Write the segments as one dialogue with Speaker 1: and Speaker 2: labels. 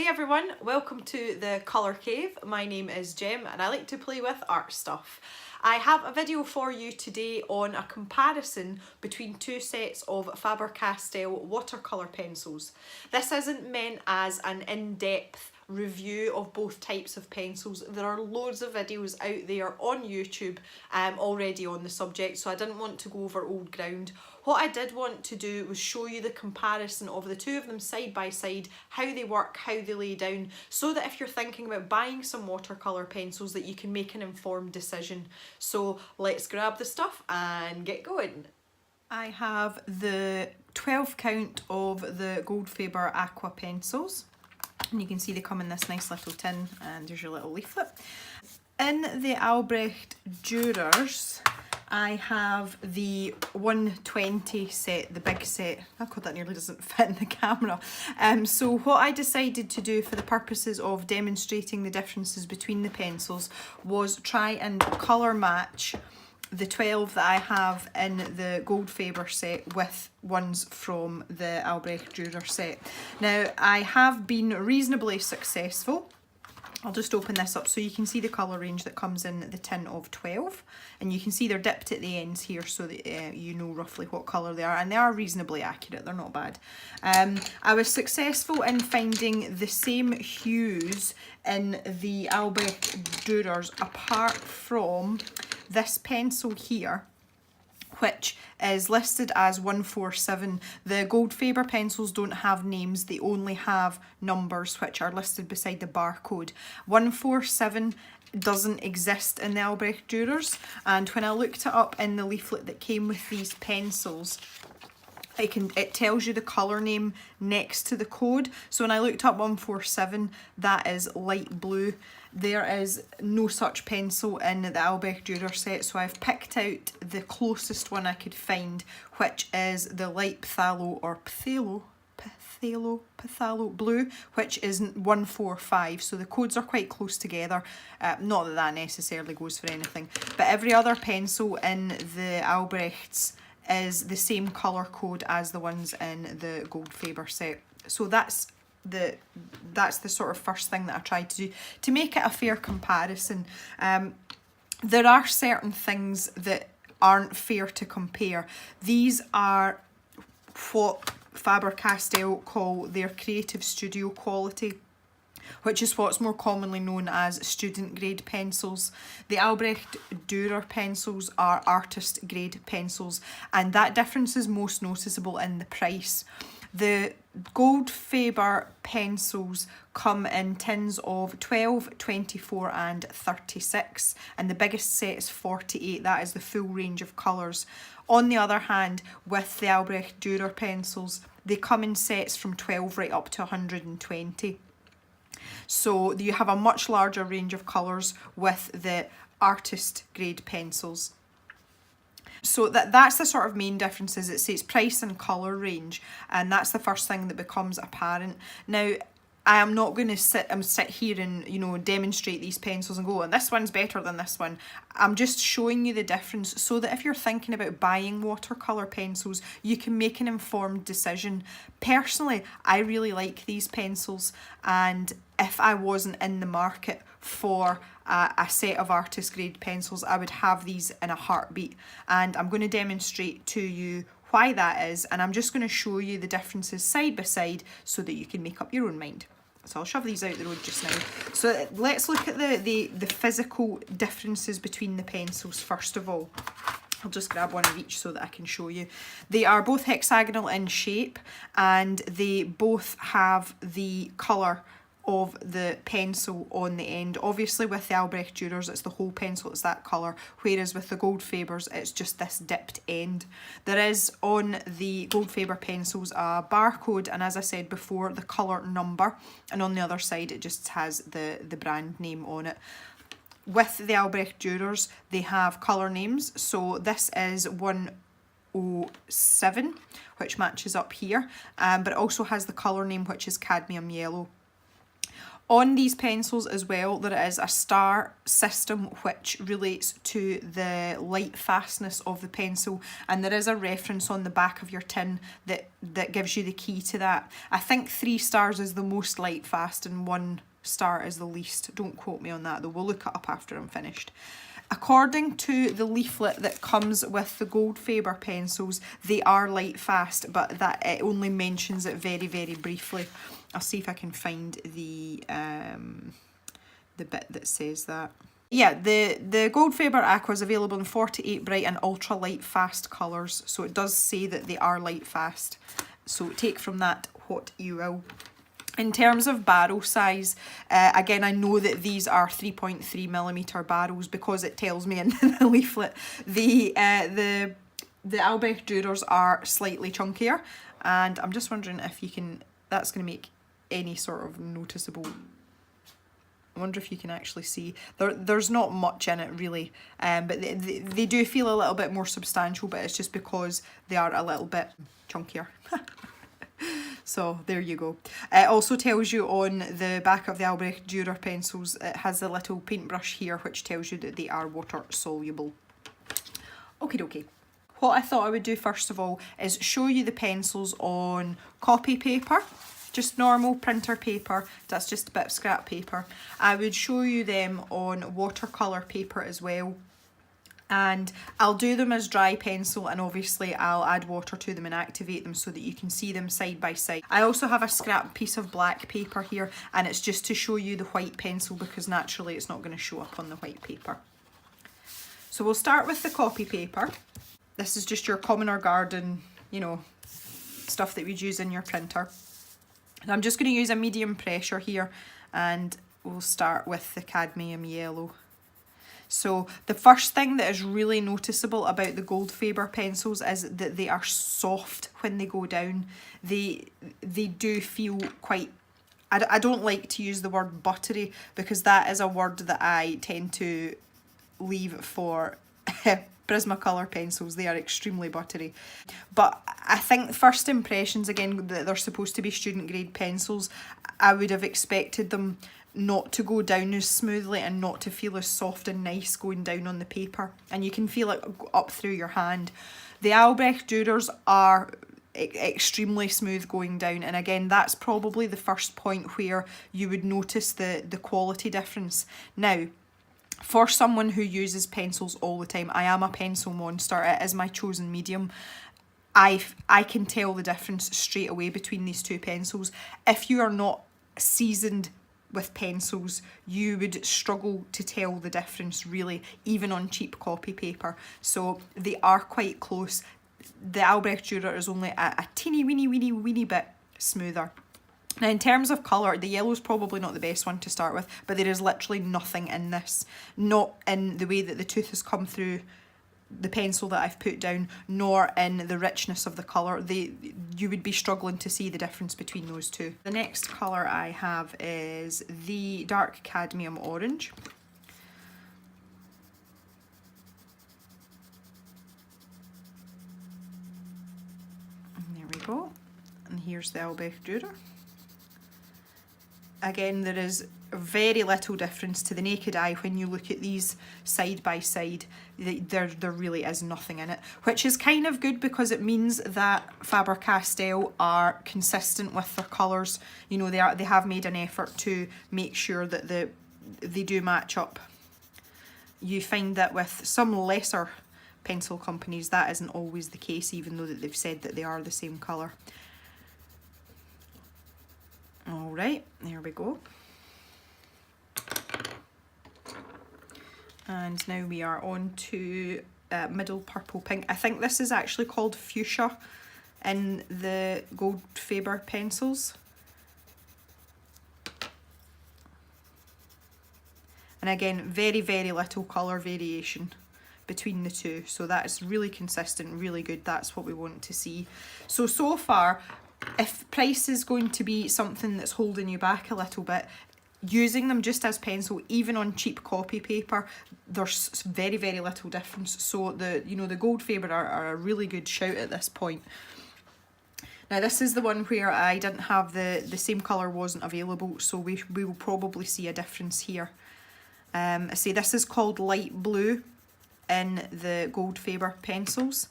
Speaker 1: Hey everyone, welcome to the Colour Cave. My name is Jem and I like to play with art stuff. I have a video for you today on a comparison between two sets of Faber Castell watercolour pencils. This isn't meant as an in-depth review of both types of pencils. There are loads of videos out there on YouTube already on the subject, so I didn't want to go over old ground. What I did want to do was show you the comparison of the two of them side by side, how they work, how they lay down, so that if you're thinking about buying some watercolour pencils that you can make an informed decision. So let's grab the stuff and get going. I have the 12 count of the Goldfaber Aqua pencils. And you can see they come in this nice little tin and there's your little leaflet. In the Albrecht Durers, I have the 120 set, the big set. Oh god, that nearly doesn't fit in the camera. So what I decided to do for the purposes of demonstrating the differences between the pencils was try and colour match the 12 that I have in the Goldfaber set with ones from the Albrecht Durer set. Now, I have been reasonably successful. I'll just open this up so you can see the colour range that comes in the tin of 12, and you can see they're dipped at the ends here so that you know roughly what colour they are, and they are reasonably accurate, they're not bad. I was successful in finding the same hues in the Albrecht Durers apart from this pencil here, which is listed as 147. The Goldfaber pencils don't have names, they only have numbers which are listed beside the barcode. 147 doesn't exist in the Albrecht Durers, and when I looked it up in the leaflet that came with these pencils, it tells you the colour name next to the code. So when I looked up 147, that is light blue. There is no such pencil in the Albrecht Durer set, so I've picked out the closest one I could find, which is the light phthalo or phthalo blue, which is 145. So the codes are quite close together. Not that that necessarily goes for anything, but every other pencil in the Albrechts is the same colour code as the ones in the Goldfaber set. So that's the sort of first thing that I tried to do to make it a fair comparison. There are certain things that aren't fair to compare. These are what Faber Castell call their creative studio quality, which is what's more commonly known as student grade pencils. The Albrecht Durer pencils are artist grade pencils, and that difference is most noticeable in the price. The Goldfaber pencils come in tins of 12, 24 and 36, and the biggest set is 48. That is the full range of colours. On the other hand, with the Albrecht Durer pencils, they come in sets from 12 right up to 120. So you have a much larger range of colours with the artist grade pencils. So that's the sort of main differences. It says price and colour range, and that's the first thing that becomes apparent. Now, I am not going to sit here and, you know, demonstrate these pencils and go, and this one's better than this one. I'm just showing you the difference so that if you're thinking about buying watercolour pencils, you can make an informed decision. Personally, I really like these pencils, and if I wasn't in the market for a set of artist grade pencils, I would have these in a heartbeat, and I'm going to demonstrate to you why that is, and I'm just going to show you the differences side by side so that you can make up your own mind. So I'll shove these out the road just now. So let's look at the physical differences between the pencils first of all. I'll just grab one of each so that I can show you. They are both hexagonal in shape, and they both have the colour of the pencil on the end. Obviously with the Albrecht Durers it's the whole pencil, it's that colour, whereas with the Goldfabers it's just this dipped end. There is on the Goldfaber pencils a barcode, and as I said before, the colour number, and on the other side it just has the brand name on it. With the Albrecht Durers they have colour names, so this is 107, which matches up here, but it also has the colour name, which is cadmium yellow. On these pencils as well, there is a star system which relates to the light fastness of the pencil, and there is a reference on the back of your tin that gives you the key to that. I think 3 stars is the most light fast and 1 star is the least. Don't quote me on that though, we'll look it up after I'm finished. According to the leaflet that comes with the Goldfaber pencils, they are light fast, but that it only mentions it very, very briefly. I'll see if I can find the bit that says that. Yeah, the Goldfaber Aqua is available in 48 bright and ultra light fast colours, so it does say that they are light fast. So take from that what you will. In terms of barrel size, again, I know that these are 3.3mm barrels because it tells me in the leaflet. The Albrecht Durers are slightly chunkier, and I'm just wondering if you can, that's going to make any sort of noticeable, I wonder if you can actually see, there's not much in it really, but they do feel a little bit more substantial, but it's just because they are a little bit chunkier. So there you go. It also tells you on the back of the Albrecht Durer pencils, it has a little paintbrush here which tells you that they are water soluble. Okie dokie. What I thought I would do first of all is show you the pencils on copy paper, just normal printer paper, that's just a bit of scrap paper. I would show you them on watercolour paper as well. And I'll do them as dry pencil, and obviously I'll add water to them and activate them so that you can see them side by side. I also have a scrap piece of black paper here, and it's just to show you the white pencil because naturally it's not going to show up on the white paper. So we'll start with the copy paper. This is just your common or garden, you know, stuff that we'd use in your printer. And I'm just going to use a medium pressure here, and we'll start with the cadmium yellow. So the first thing that is really noticeable about the Goldfaber pencils is that they are soft when they go down. They do feel quite, I don't like to use the word buttery because that is a word that I tend to leave for Prismacolor pencils. They are extremely buttery. But I think first impressions, again, that they're supposed to be student grade pencils, I would have expected them not to go down as smoothly and not to feel as soft and nice going down on the paper, and you can feel it up through your hand. The Albrecht Durers are extremely smooth going down, and again that's probably the first point where you would notice the quality difference. Now, for someone who uses pencils all the time, I am a pencil monster, it is my chosen medium. I can tell the difference straight away between these two pencils. If you are not seasoned with pencils, you would struggle to tell the difference really, even on cheap copy paper. So they are quite close. The Albrecht Durer is only a teeny weeny bit smoother. Now in terms of colour, the yellow is probably not the best one to start with, but there is literally nothing in this. Not in the way that the tooth has come through the pencil that I've put down, nor in the richness of the colour. You would be struggling to see the difference between those two. The next colour I have is the dark cadmium orange. And there we go. And here's the Albrecht Durer. Again, there is very little difference to the naked eye when you look at these side by side. There really is nothing in it, which is kind of good because it means that Faber Castell are consistent with their colours. You know, they have made an effort to make sure that they do match up. You find that with some lesser pencil companies that isn't always the case, even though that they've said that they are the same colour. Alright, there we go. And now we are on to middle purple pink. I think this is actually called fuchsia in the Goldfaber pencils. And again, very little colour variation between the two. So that is really consistent, really good. That's what we want to see. So far, if price is going to be something that's holding you back a little bit, using them just as pencil, even on cheap copy paper, there's very little difference. So the Goldfaber are a really good shout at this point. Now this is the one where I didn't have the same colour wasn't available, so we will probably see a difference here. I say this is called light blue in the Goldfaber pencils,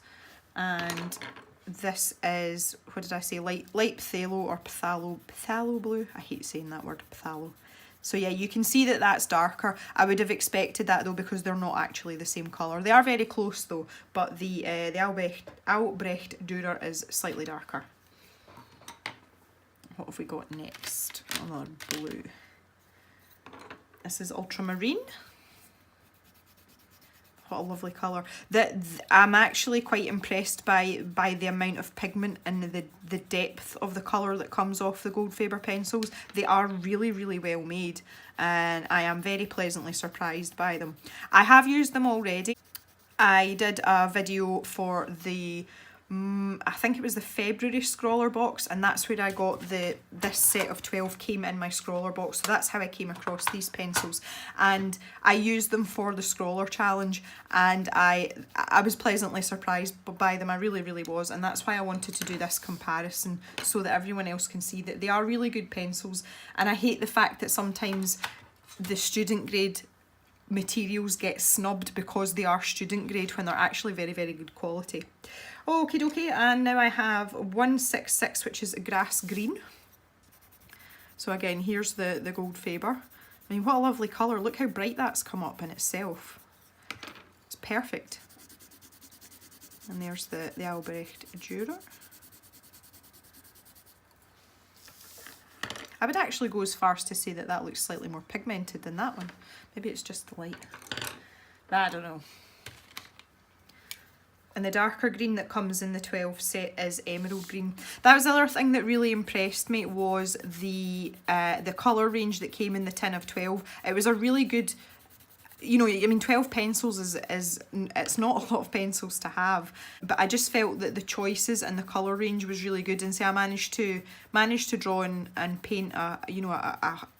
Speaker 1: and this is, what did I say, light phthalo or phthalo blue. I hate saying that word, phthalo. So yeah, you can see that that's darker. I would have expected that though, because they're not actually the same colour. They are very close though, but the Albrecht Durer is slightly darker. What have we got next? Another blue. This is ultramarine. What a lovely colour. I'm actually quite impressed by the amount of pigment and the depth of the colour that comes off the Goldfaber pencils. They are really, really well made, and I am very pleasantly surprised by them. I have used them already. I did a video for the I think it was the February scroller box, and that's where I got this set of 12 came in my scroller box, so that's how I came across these pencils, and I used them for the scroller challenge, and I was pleasantly surprised by them. I really, really was, and that's why I wanted to do this comparison, so that everyone else can see that they are really good pencils. And I hate the fact that sometimes the student grade materials get snubbed because they are student grade when they're actually very, very good quality. Okie dokie, and now I have 166, which is grass green. So again, here's the Goldfaber. I mean, what a lovely colour. Look how bright that's come up in itself. It's perfect. And there's the Albrecht Durer. I would actually go as far as to say that that looks slightly more pigmented than that one. Maybe it's just the light. I don't know. And the darker green that comes in the 12 set is emerald green. That was the other thing that really impressed me, was the colour range that came in the tin of 12. It was a really good, you know, I mean, 12 pencils is it's not a lot of pencils to have, but I just felt that the choices and the colour range was really good, and so I managed to draw and paint a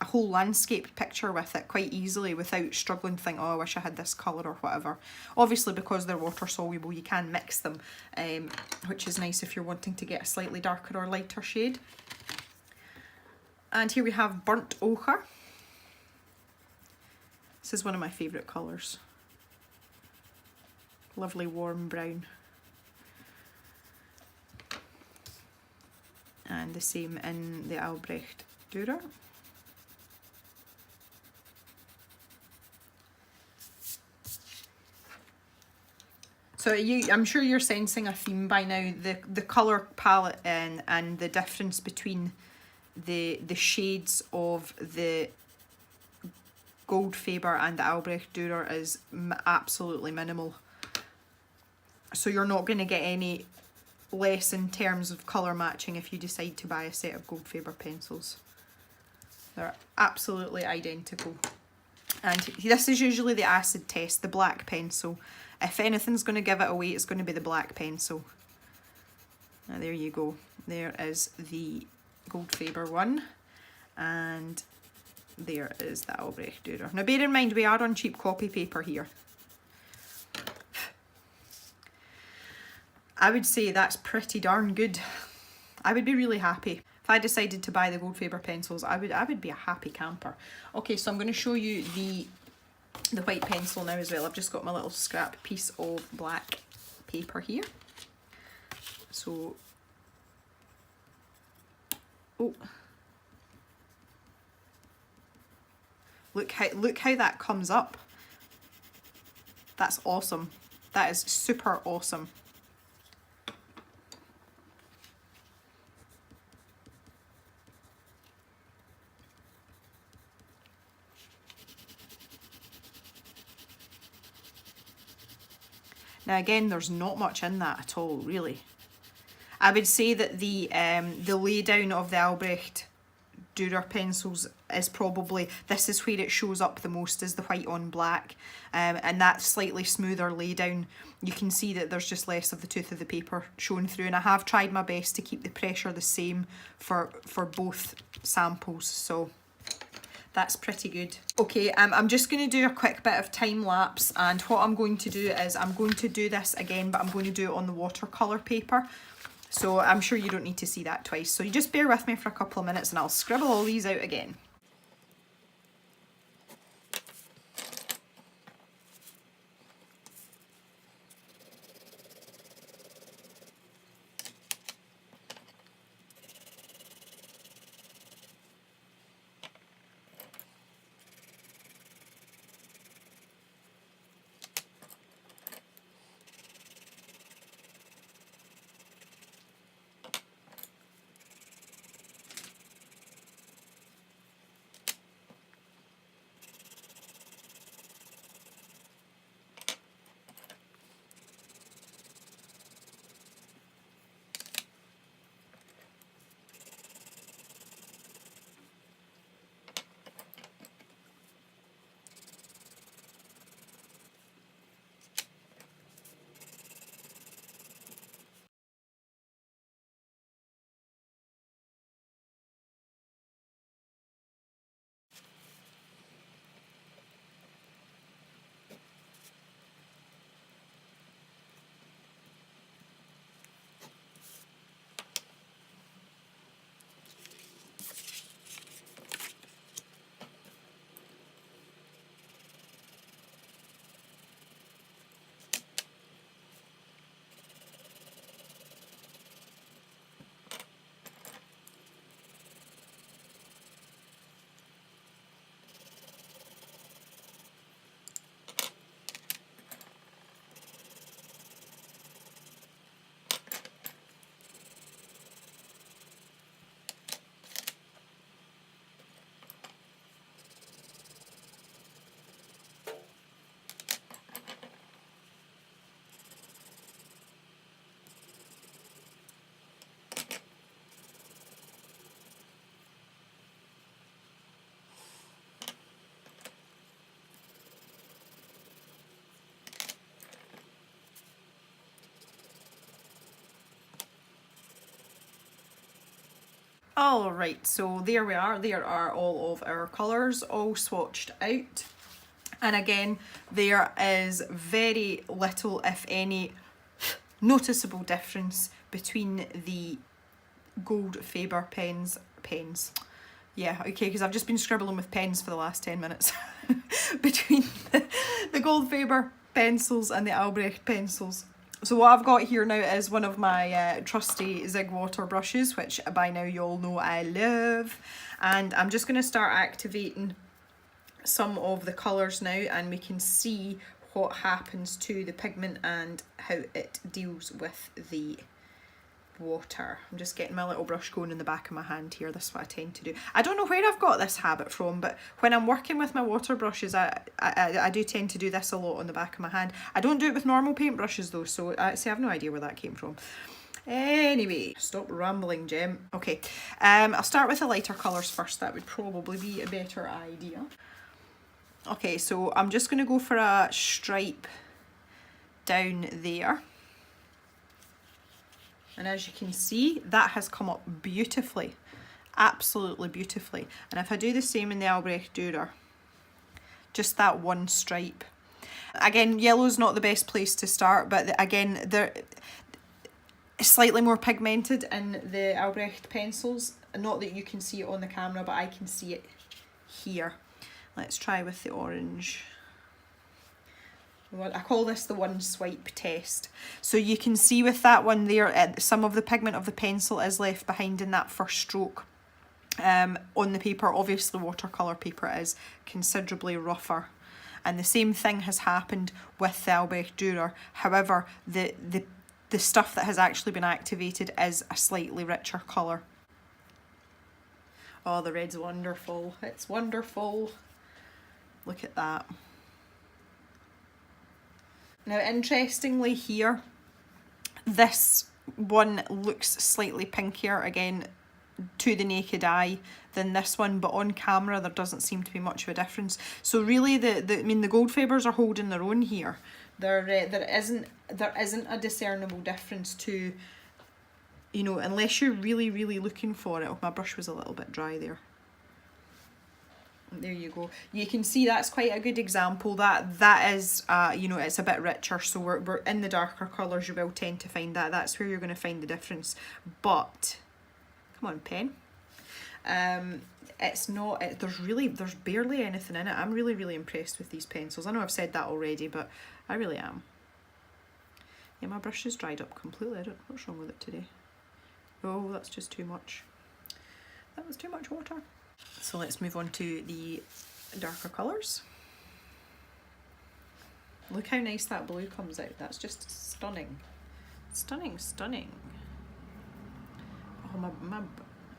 Speaker 1: whole landscape picture with it quite easily without struggling to think, oh, I wish I had this colour or whatever. Obviously, because they're water soluble, you can mix them, which is nice if you're wanting to get a slightly darker or lighter shade. And here we have burnt ochre. This is one of my favourite colours. Lovely warm brown. And the same in the Albrecht Durer. So I'm sure you're sensing a theme by now. The colour palette and the difference between the shades of the Goldfaber and the Albrecht Durer is absolutely minimal. So you're not going to get any less in terms of colour matching if you decide to buy a set of Goldfaber pencils. They're absolutely identical. And this is usually the acid test, the black pencil. If anything's going to give it away, it's going to be the black pencil. Now there you go. There is the Goldfaber one. And there is the Albrecht Durer. Now bear in mind, we are on cheap copy paper here. I would say that's pretty darn good. I would be really happy. If I decided to buy the Goldfaber pencils, I would be a happy camper. Okay, so I'm going to show you the white pencil now as well. I've just got my little scrap piece of black paper here. So, oh. Look how that comes up. That's awesome. That is super awesome. Now again, there's not much in that at all, really. I would say that the laydown of the Albrecht Durer pencils is probably, this is where it shows up the most, is the white on black, and that slightly smoother laydown, you can see that there's just less of the tooth of the paper showing through, and I have tried my best to keep the pressure the same for both samples, so that's pretty good. Okay, I'm just going to do a quick bit of time lapse, and what I'm going to do is I'm going to do this again, but I'm going to do it on the watercolour paper. So I'm sure you don't need to see that twice. So you just bear with me for a couple of minutes and I'll scribble all these out again. Alright, so there we are. There are all of our colours all swatched out. And again, there is very little, if any, noticeable difference between the Goldfaber pens. Yeah, okay, because I've just been scribbling with pens for the last 10 minutes. Between the Goldfaber pencils and the Albrecht pencils. So what I've got here now is one of my trusty Zig water brushes, which by now you all know I love. And I'm just going to start activating some of the colours now, and we can see what happens to the pigment and how it deals with the water. I'm just getting my little brush going in the back of my hand here. This is what I tend to do. I don't know where I've got this habit from, but when I'm working with my water brushes, I do tend to do this a lot on the back of my hand. I don't do it with normal paintbrushes though, so I have no idea where that came from. Anyway, stop rambling, Gem. Okay, I'll start with the lighter colours first. That would probably be a better idea. Okay, so I'm just going to go for a stripe down there. And as you can see, that has come up beautifully, absolutely beautifully. And if I do the same in the Albrecht Durer, just that one stripe. Again, yellow's not the best place to start, but again, they're slightly more pigmented in the Albrecht pencils. Not that you can see it on the camera, but I can see it here. Let's try with the orange. I call this the one swipe test. So you can see with that one there, some of the pigment of the pencil is left behind in that first stroke on the paper. Obviously watercolour paper is considerably rougher. And the same thing has happened with the Albrecht Durer. However, the stuff that has actually been activated is a slightly richer colour. Oh, the red's wonderful. It's wonderful. Look at that. Now, interestingly here, this one looks slightly pinkier, again, to the naked eye than this one, but on camera there doesn't seem to be much of a difference. So really, the Goldfabers are holding their own here. There isn't a discernible difference to, you know, unless you're really, really looking for it. Oh, my brush was a little bit dry there. There you go. You can see that's quite a good example. That is, you know, it's a bit richer. So we're in the darker colours. You will tend to find that. That's where you're going to find the difference. But come on, pen. It's not. There's barely anything in it. I'm really impressed with these pencils. I know I've said that already, but I really am. Yeah, my brush is dried up completely. I don't know what's wrong with it today. Oh, that's just too much. That was too much water. So let's move on to the darker colours. Look how nice that blue comes out. That's just stunning. Stunning, stunning. Oh,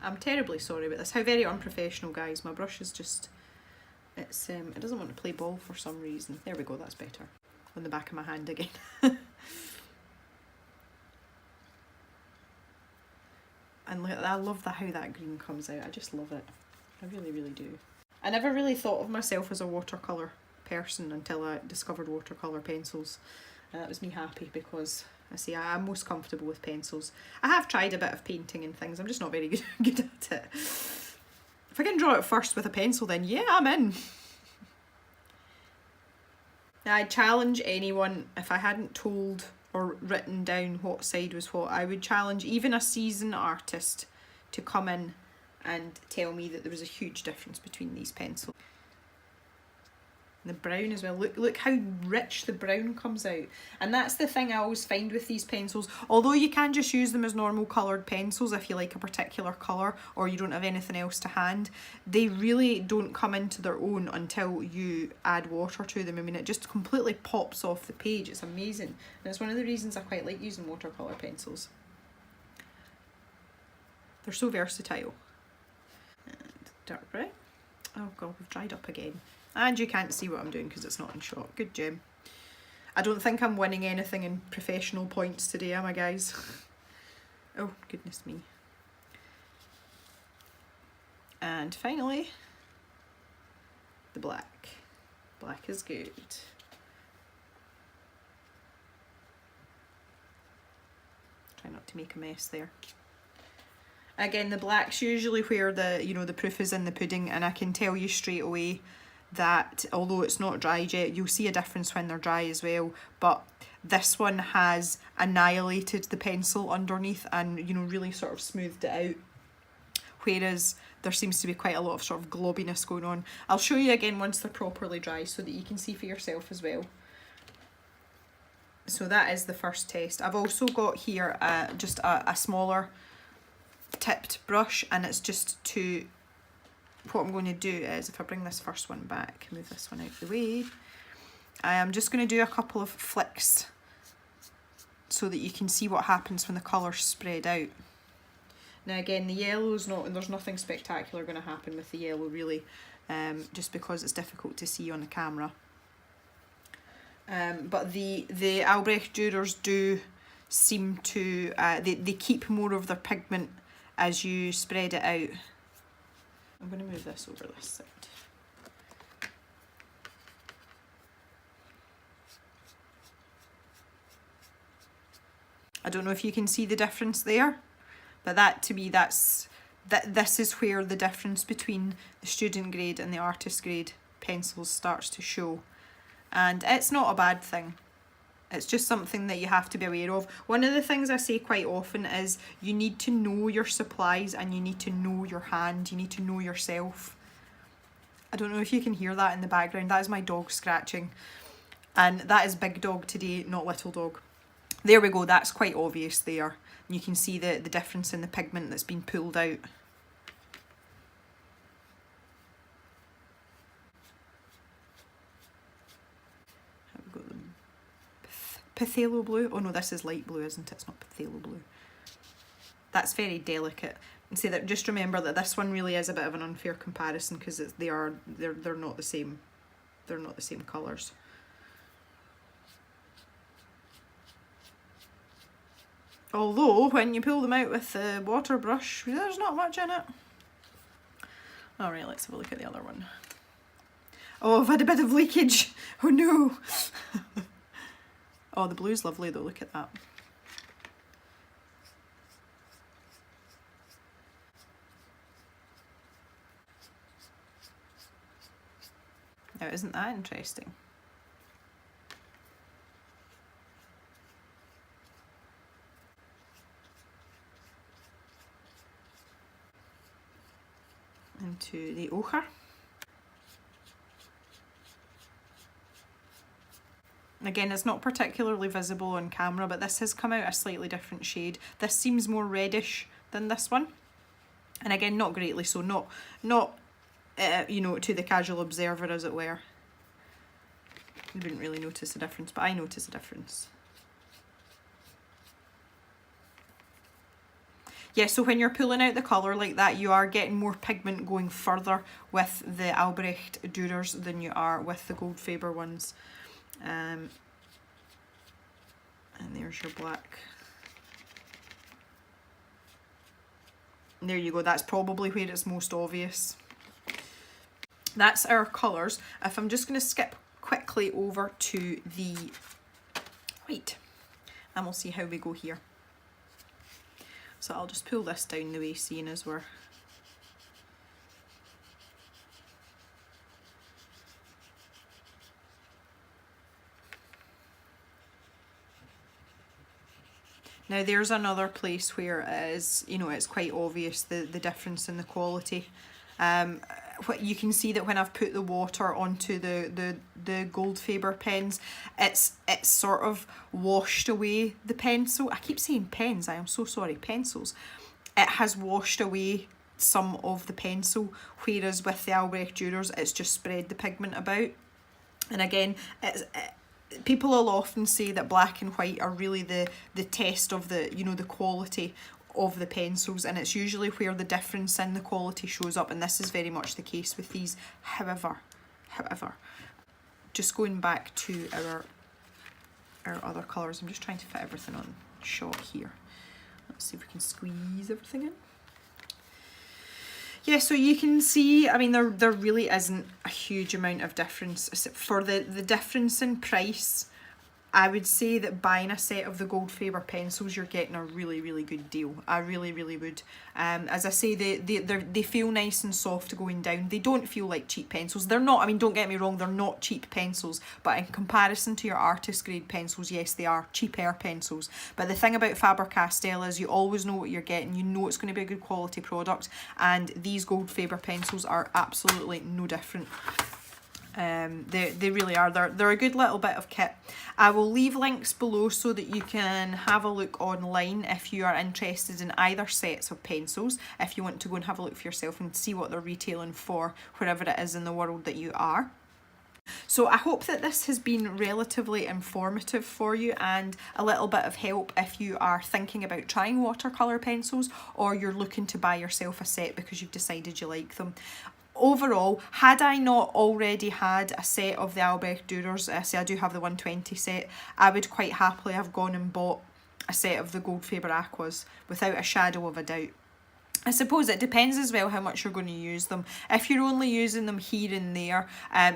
Speaker 1: I'm terribly sorry about this. How very unprofessional, guys. My brush is just, it doesn't want to play ball for some reason. There we go, that's better. On the back of my hand again. And look, I love how that green comes out. I just love it. I really do. I never really thought of myself as a watercolour person until I discovered watercolour pencils. And that was me happy, because I say I'm most comfortable with pencils. I have tried a bit of painting and things. I'm just not very good at it. If I can draw it first with a pencil, then yeah, I'm in. Now, I'd challenge anyone, if I hadn't told or written down what side was what, I would challenge even a seasoned artist to come in and tell me that there was a huge difference between these pencils. The brown as well, look how rich the brown comes out. And that's the thing I always find with these pencils. Although you can just use them as normal coloured pencils if you like a particular colour or you don't have anything else to hand, they really don't come into their own until you add water to them. I mean, it just completely pops off the page. It's amazing. And it's one of the reasons I quite like using watercolour pencils. They're so versatile. And dark brown. Oh god, we've dried up again. And you can't see what I'm doing because it's not in shot. Good gem. I don't think I'm winning anything in professional points today, am I, guys? Oh, goodness me. And finally, the black. Black is good. Try not to make a mess there. Again, the black's usually where the proof is in the pudding, and I can tell you straight away that although it's not dried yet, you'll see a difference when they're dry as well, but this one has annihilated the pencil underneath and, you know, really sort of smoothed it out, whereas there seems to be quite a lot of sort of globiness going on. I'll show you again once they're properly dry so that you can see for yourself as well. So that is the first test. I've also got here just a smaller tipped brush, and it's just to, what I'm going to do is, if I bring this first one back, move this one out of the way, I am just going to do a couple of flicks so that you can see what happens when the colours spread out. Now again, the yellow's not, and there's nothing spectacular going to happen with the yellow really, just because it's difficult to see on the camera. But the Albrecht Durers do seem to, they keep more of their pigment as you spread it out. I'm going to move this over this side. I don't know if you can see the difference there, but that to me, this is where the difference between the student grade and the artist grade pencils starts to show. And it's not a bad thing. It's just something that you have to be aware of. One of the things I say quite often is you need to know your supplies and you need to know your hand. You need to know yourself. I don't know if you can hear that in the background. That is my dog scratching. And that is big dog today, not little dog. There we go. That's quite obvious there. You can see the difference in the pigment that's been pulled out. Phthalo blue. Oh no, this is light blue, isn't it? It's not phthalo blue. That's very delicate. And say that, just remember that this one really is a bit of an unfair comparison because they're not the same. They're not the same colours. Although when you pull them out with the water brush, there's not much in it. Alright, let's have a look at the other one. Oh, I've had a bit of leakage. Oh no. Oh, the blue's lovely though, look at that. Now, isn't that interesting? Into the ochre. Again, it's not particularly visible on camera, but this has come out a slightly different shade. This seems more reddish than this one. And again, not greatly so, not you know, to the casual observer, as it were. You wouldn't really notice a difference, but I notice a difference. Yeah, so when you're pulling out the colour like that, you are getting more pigment going further with the Albrecht Durers than you are with the Goldfaber ones. And there's your black. And there you go, that's probably where it's most obvious. That's our colours. If I'm just going to skip quickly over to the white, and we'll see how we go here. So I'll just pull this down the way, seeing as we're now there's another place where it is, you know, it's quite obvious the difference in the quality. What you can see that when I've put the water onto the Goldfaber pens, it's sort of washed away the pencil. I keep saying pens, I am so sorry, pencils. It has washed away some of the pencil, whereas with the Albrecht Durers it's just spread the pigment about. And again, people will often say that black and white are really the test of the, you know, the quality of the pencils, and it's usually where the difference in the quality shows up, and this is very much the case with these. However, just going back to our other colours, I'm just trying to fit everything on shot here. Let's see if we can squeeze everything in. Yeah, so you can see, I mean, there really isn't a huge amount of difference. For the difference in price, I would say that buying a set of the Goldfaber pencils, you're getting a really, really good deal. I really, really would. As I say, they feel nice and soft going down. They don't feel like cheap pencils. They're not, I mean, don't get me wrong, they're not cheap pencils. But in comparison to your artist grade pencils, yes, they are cheaper pencils. But the thing about Faber Castell is you always know what you're getting. You know it's going to be a good quality product. And these Goldfaber pencils are absolutely no different. They really are. They're a good little bit of kit. I will leave links below so that you can have a look online if you are interested in either sets of pencils, if you want to go and have a look for yourself and see what they're retailing for wherever it is in the world that you are. So I hope that this has been relatively informative for you and a little bit of help if you are thinking about trying watercolour pencils, or you're looking to buy yourself a set because you've decided you like them. Overall, had I not already had a set of the Albrecht Durers, say I do have the 120 set, I would quite happily have gone and bought a set of the Goldfaber Aquas without a shadow of a doubt. I suppose it depends as well how much you're going to use them. If you're only using them here and there,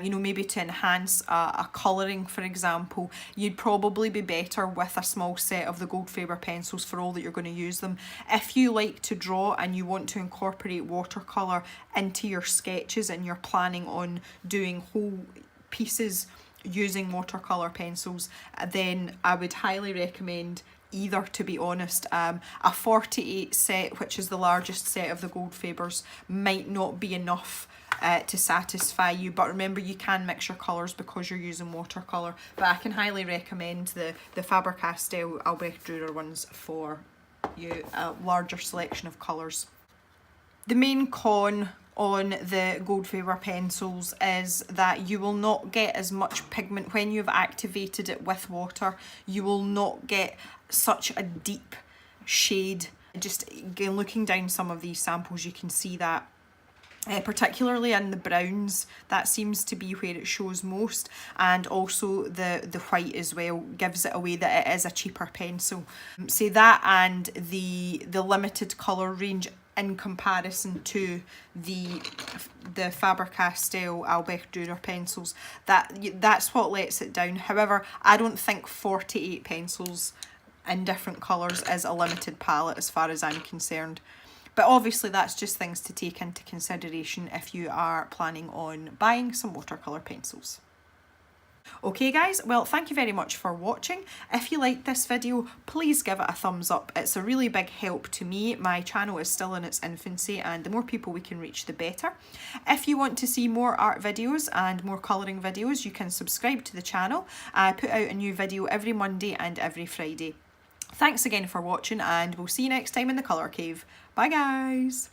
Speaker 1: you know, maybe to enhance a colouring, for example, you'd probably be better with a small set of the Goldfaber pencils for all that you're going to use them. If you like to draw and you want to incorporate watercolour into your sketches and you're planning on doing whole pieces using watercolour pencils, then I would highly recommend either, to be honest. A 48 set, which is the largest set of the Goldfabers, might not be enough to satisfy you, but remember you can mix your colours because you're using watercolour. But I can highly recommend the Faber Castell Albrecht Durer ones for you, a larger selection of colours. The main con on the Goldfaber pencils is that you will not get as much pigment when you've activated it with water. You will not get such a deep shade. Just again, looking down some of these samples, you can see that particularly in the browns, that seems to be where it shows most, and also the white as well gives it away that it is a cheaper pencil. Say that and the limited colour range in comparison to the Faber Castell Albrecht Durer pencils, that's what lets it down. However, I don't think 48 pencils in different colours is a limited palette as far as I'm concerned. But obviously that's just things to take into consideration if you are planning on buying some watercolour pencils. Okay guys, well thank you very much for watching. If you liked this video, please give it a thumbs up. It's a really big help to me. My channel is still in its infancy and the more people we can reach the better. If you want to see more art videos and more colouring videos, you can subscribe to the channel. I put out a new video every Monday and every Friday. Thanks again for watching and we'll see you next time in the Colour Cave. Bye guys!